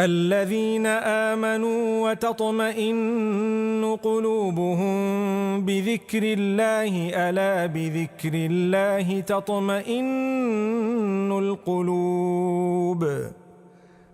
الذين آمنوا وتطمئن قلوبهم بذكر الله ألا بذكر الله تطمئن القلوب.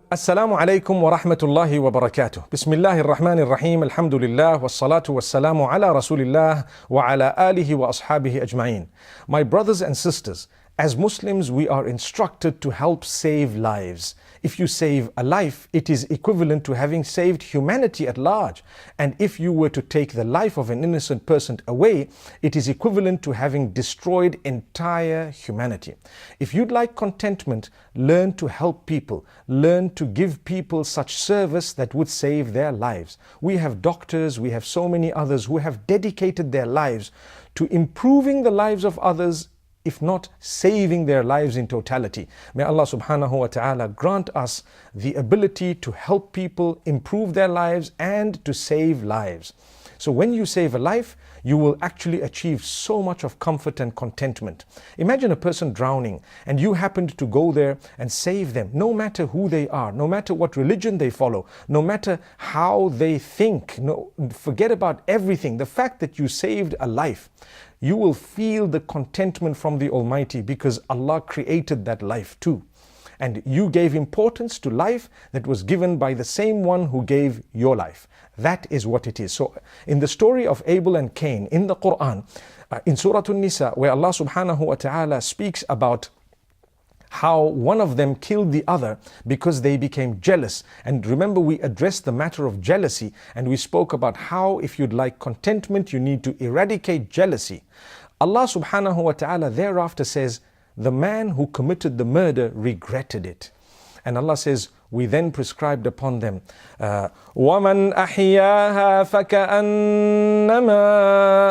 Assalamu alaikum wa rahmatullahi wa barakatuh. Bismillahir Rahmanir Rahim. Alhamdulillah wassalatu wassalamu ala Rasulillah wa ala alihi wa ashabihi ajma'in. My brothers and sisters, as Muslims we are instructed to help save lives. If you save a life, it is equivalent to having saved humanity at large. And if you were to take the life of an innocent person away, it is equivalent to having destroyed entire humanity. If you'd like contentment, learn to help people. Learn to give people such service that would save their lives. We have doctors, we have so many others who have dedicated their lives to improving the lives of others, if not saving their lives in totality. May Allah subhanahu wa ta'ala grant us the ability to help people improve their lives and to save lives. So when you save a life, you will actually achieve so much of comfort and contentment. Imagine a person drowning and you happened to go there and save them. No matter who they are, no matter what religion they follow, no matter how they think, forget about everything. The fact that you saved a life, you will feel the contentment from the Almighty because Allah created that life too. And you gave importance to life that was given by the same one who gave your life. That is what it is. So in the story of Abel and Cain in the Quran, in Surah An-Nisa, where Allah subhanahu wa ta'ala speaks about how one of them killed the other because they became jealous. And remember, we addressed the matter of jealousy and we spoke about how if you'd like contentment, you need to eradicate jealousy. Allah subhanahu wa ta'ala thereafter says, the man who committed the murder regretted it. And Allah says, we then prescribed upon them, وَمَنْ أَحْيَاهَا فَكَأَنَّمَا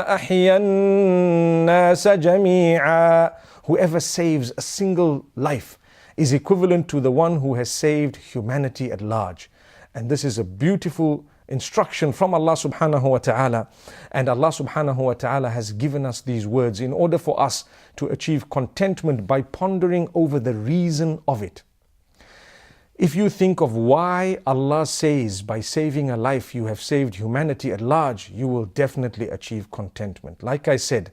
أَحْيَا النَّاسَ جَمِيعًا. Whoever saves a single life is equivalent to the one who has saved humanity at large. And this is a beautiful instruction from Allah subhanahu wa ta'ala. And Allah subhanahu wa ta'ala has given us these words in order for us to achieve contentment by pondering over the reason of it. If you think of why Allah says by saving a life you have saved humanity at large, you will definitely achieve contentment. Like I said,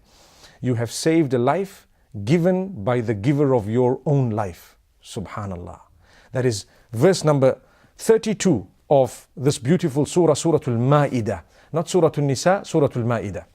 you have saved a life given by the giver of your own life. Subhanallah. That is verse number 32 of this beautiful surah, Surah Al-Ma'idah. Not Surah An-Nisa, Surah Al-Ma'idah.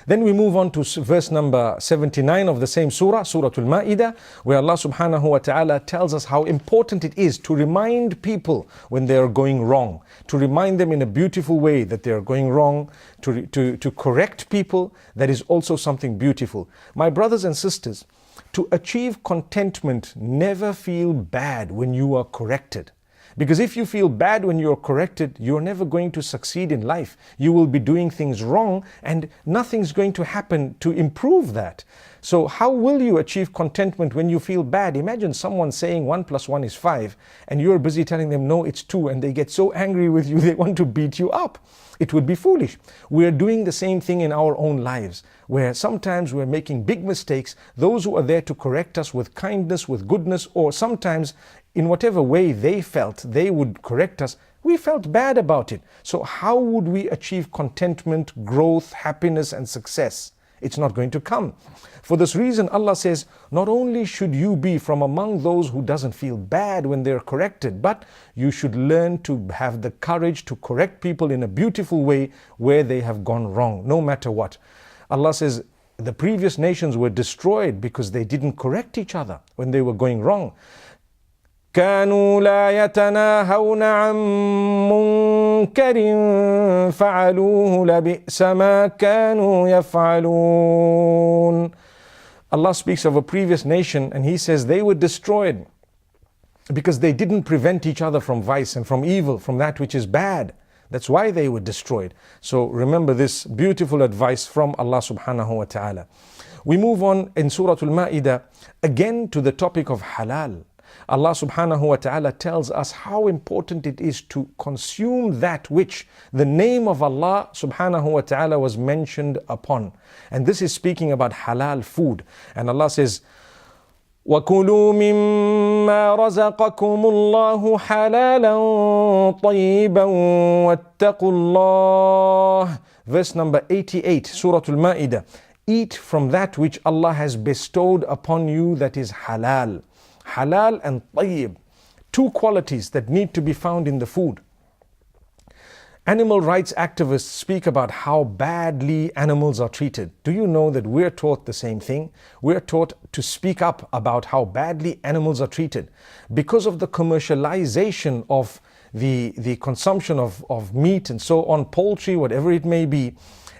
Then we move on to verse number 79 of the same surah, Surah Al-Ma'idah, where Allah subhanahu wa ta'ala tells us how important it is to remind people when they are going wrong, to remind them in a beautiful way that they are going wrong, to correct people. That is also something beautiful. My brothers and sisters, to achieve contentment, never feel bad when you are corrected. Because if you feel bad when you're corrected, you're never going to succeed in life. You will be doing things wrong and nothing's going to happen to improve that. So how will you achieve contentment when you feel bad? Imagine someone saying 1 + 1 is 5 and you're busy telling them no, it's 2, and they get so angry with you they want to beat you up. It would be foolish. We are doing the same thing in our own lives, where sometimes we're making big mistakes. Those who are there to correct us with kindness, with goodness, or sometimes in whatever way they felt they would correct us, we felt bad about it. So how would we achieve contentment, growth, happiness, and success? It's not going to come. For this reason, Allah says, not only should you be from among those who doesn't feel bad when they're corrected, but you should learn to have the courage to correct people in a beautiful way where they have gone wrong, no matter what. Allah says, the previous nations were destroyed because they didn't correct each other when they were going wrong. كانوا لا يتناهون عن منكر فعلوه لبئس ما كانوا يفعلون. Allah speaks of a previous nation and He says they were destroyed because they didn't prevent each other from vice and from evil, from that which is bad. That's why they were destroyed. So remember this beautiful advice from Allah subhanahu wa ta'ala. We move on in Surah Al-Ma'idah again to the topic of halal. Allah subhanahu wa ta'ala tells us how important it is to consume that which the name of Allah subhanahu wa ta'ala was mentioned upon. And this is speaking about halal food. And Allah says, وَكُلُوا مِمَّا رَزَقَكُمُ اللَّهُ حَلَالًا طَيِّبًا وَاتَّقُوا اللَّهَ. Verse number 88, Surah Al-Ma'idah. Eat from that which Allah has bestowed upon you that is halal. Halal and tayyib. Two qualities that need to be found in the food. Animal rights activists speak about how badly animals are treated. Do you know that we're taught the same thing? We're taught to speak up about how badly animals are treated. Because of the commercialization of the consumption of meat and so on, poultry, whatever it may be,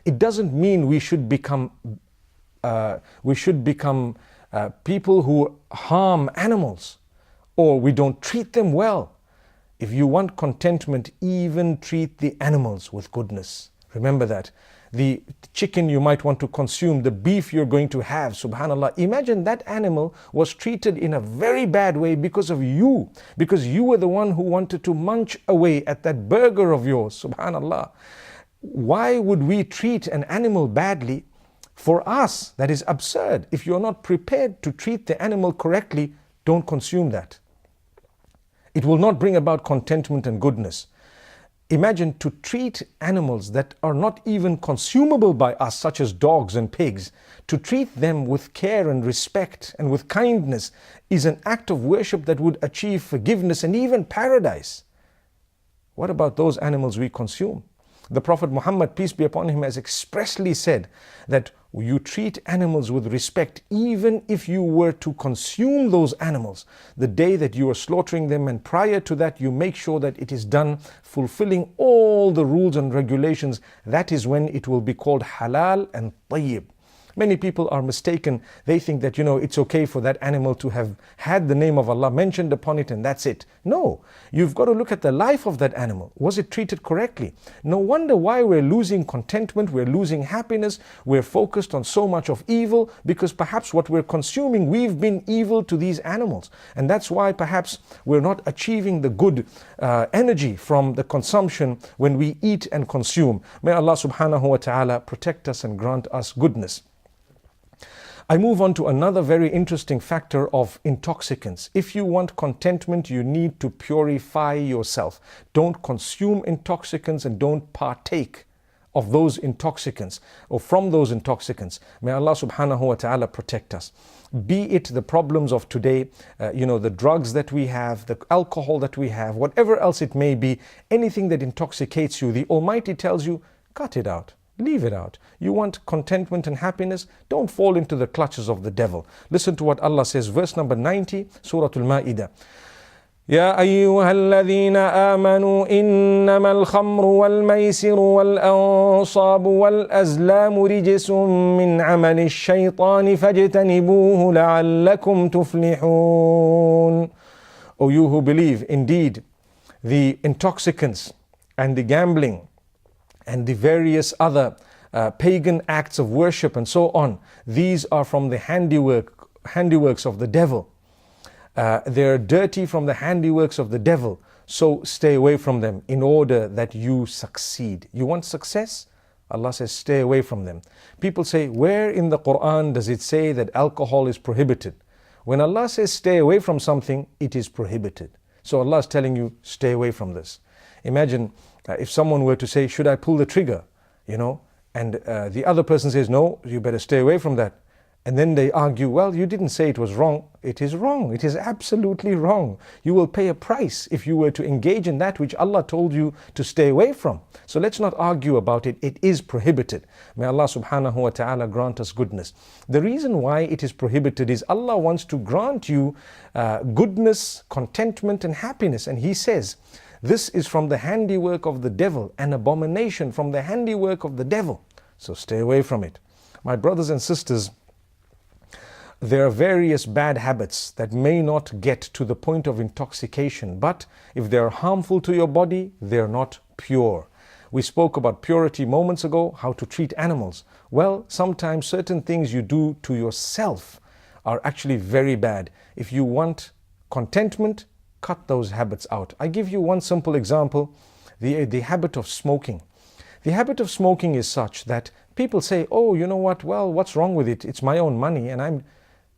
it doesn't mean we should become people who harm animals or we don't treat them well. If you want contentment, even treat the animals with goodness. Remember that. The chicken you might want to consume, the beef you're going to have, subhanallah. Imagine that animal was treated in a very bad way because of you. Because you were the one who wanted to munch away at that burger of yours, subhanallah. Why would we treat an animal badly? For us, that is absurd. If you're not prepared to treat the animal correctly, don't consume that. It will not bring about contentment and goodness. Imagine to treat animals that are not even consumable by us, such as dogs and pigs, to treat them with care and respect and with kindness is an act of worship that would achieve forgiveness and even paradise. What about those animals we consume? The Prophet Muhammad, peace be upon him, has expressly said that you treat animals with respect even if you were to consume those animals the day that you are slaughtering them, and prior to that you make sure that it is done fulfilling all the rules and regulations. That is when it will be called halal and tayyib. Many people are mistaken. They think that, it's okay for that animal to have had the name of Allah mentioned upon it and that's it. No, you've got to look at the life of that animal. Was it treated correctly? No wonder why we're losing contentment, we're losing happiness, we're focused on so much of evil, because perhaps what we're consuming, we've been evil to these animals. And that's why perhaps we're not achieving the good energy from the consumption when we eat and consume. May Allah subhanahu wa ta'ala protect us and grant us goodness. I move on to another very interesting factor of intoxicants. If you want contentment, you need to purify yourself. Don't consume intoxicants and don't partake of those intoxicants or from those intoxicants. May Allah subhanahu wa ta'ala protect us. Be it the problems of today, the drugs that we have, the alcohol that we have, whatever else it may be, anything that intoxicates you, the Almighty tells you, cut it out. Leave it out. You want contentment and happiness? Don't fall into the clutches of the devil. Listen to what Allah says, verse number 90, Surah Al-Ma'idah. يا أيها الذين آمنوا إنما الخمر والميسر والأنصاب والأزلام رجس من عمل الشيطان فاجتنبوه لعلكم تفلحون. O you who believe, indeed, the intoxicants and the gambling and the various other pagan acts of worship and so on, these are from the handiworks of the devil. They're dirty from the handiworks of the devil. So stay away from them in order that you succeed. You want success? Allah says stay away from them. People say, where in the Quran does it say that alcohol is prohibited? When Allah says stay away from something, it is prohibited. So Allah is telling you, stay away from this. Imagine if someone were to say, should I pull the trigger? And the other person says, no, you better stay away from that. And then they argue, well, you didn't say it was wrong. It is wrong. It is absolutely wrong. You will pay a price if you were to engage in that which Allah told you to stay away from. So let's not argue about it. It is prohibited. May Allah subhanahu wa ta'ala grant us goodness. The reason why it is prohibited is Allah wants to grant you goodness, contentment and happiness. And He says, this is from the handiwork of the devil, an abomination from the handiwork of the devil. So stay away from it. My brothers and sisters, there are various bad habits that may not get to the point of intoxication, but if they are harmful to your body, they are not pure. We spoke about purity moments ago, how to treat animals. Well, sometimes certain things you do to yourself are actually very bad. If you want contentment, cut those habits out. I give you one simple example, the habit of smoking. The habit of smoking is such that people say, oh, you know what, well, what's wrong with it? It's my own money and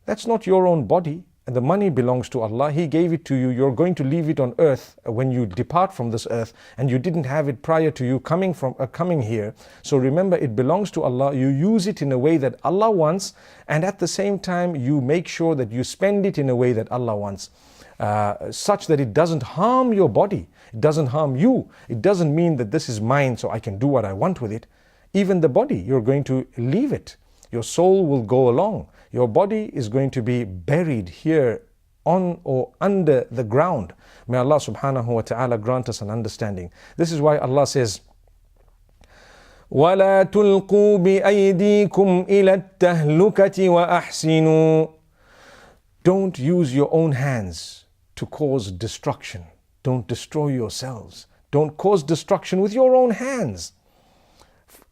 that's not your own body. the money belongs to Allah. He gave it to you. You're going to leave it on earth when you depart from this earth, and you didn't have it prior to you coming here. So remember, it belongs to Allah. You use it in a way that Allah wants, and at the same time you make sure that you spend it in a way that Allah wants, such that it doesn't harm your body, it doesn't harm you. It doesn't mean that this is mine so I can do what I want with it. Even the body, you're going to leave it. Your soul will go along. Your body is going to be buried here on or under the ground. May Allah subhanahu wa ta'ala grant us an understanding. This is why Allah says, وَلَا تُلْقُوا بِأَيْدِيكُمْ إِلَى التَّهْلُكَةِ وَأَحْسِنُوا. Don't use your own hands to cause destruction. Don't destroy yourselves. Don't cause destruction with your own hands.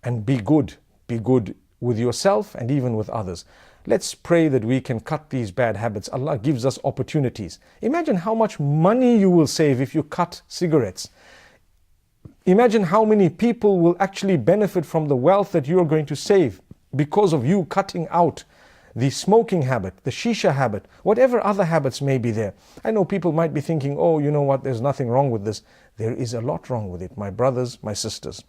And be good. Be good with yourself and even with others. Let's pray that we can cut these bad habits. Allah gives us opportunities. Imagine how much money you will save if you cut cigarettes. Imagine how many people will actually benefit from the wealth that you are going to save because of you cutting out the smoking habit, the shisha habit, whatever other habits may be there. I know people might be thinking, oh, you know what, there's nothing wrong with this. There is a lot wrong with it, my brothers, my sisters.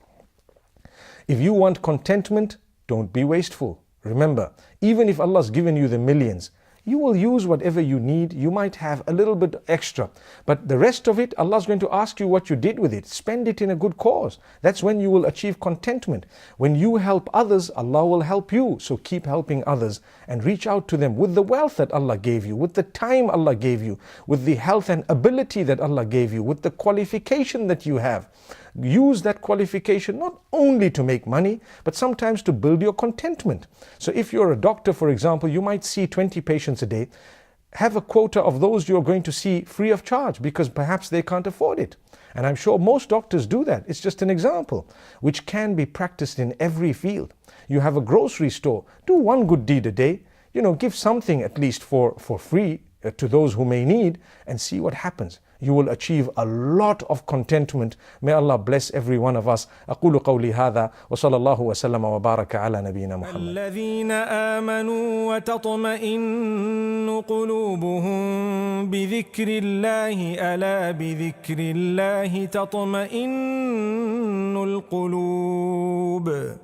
If you want contentment, don't be wasteful. Remember, even if Allah's given you the millions, you will use whatever you need. You might have a little bit extra, but the rest of it, Allah's going to ask you what you did with it. Spend it in a good cause. That's when you will achieve contentment. When you help others, Allah will help you. So keep helping others and reach out to them with the wealth that Allah gave you, with the time Allah gave you, with the health and ability that Allah gave you, with the qualification that you have. Use that qualification not only to make money, but sometimes to build your contentment. So if you're a doctor, for example, you might see 20 patients a day. Have a quota of those you're going to see free of charge because perhaps they can't afford it. And I'm sure most doctors do that. It's just an example which can be practiced in every field. You have a grocery store. Do one good deed a day. Give something at least for free to those who may need, and see what happens. You will achieve a lot of contentment. May Allah bless every one of us. أقول قولي هذا وصلى الله وسلم وبارك على نبينا محمد. الذين آمنوا وتطمئن قلوبهم بذكر الله ألا بذكر الله تطمئن القلوب.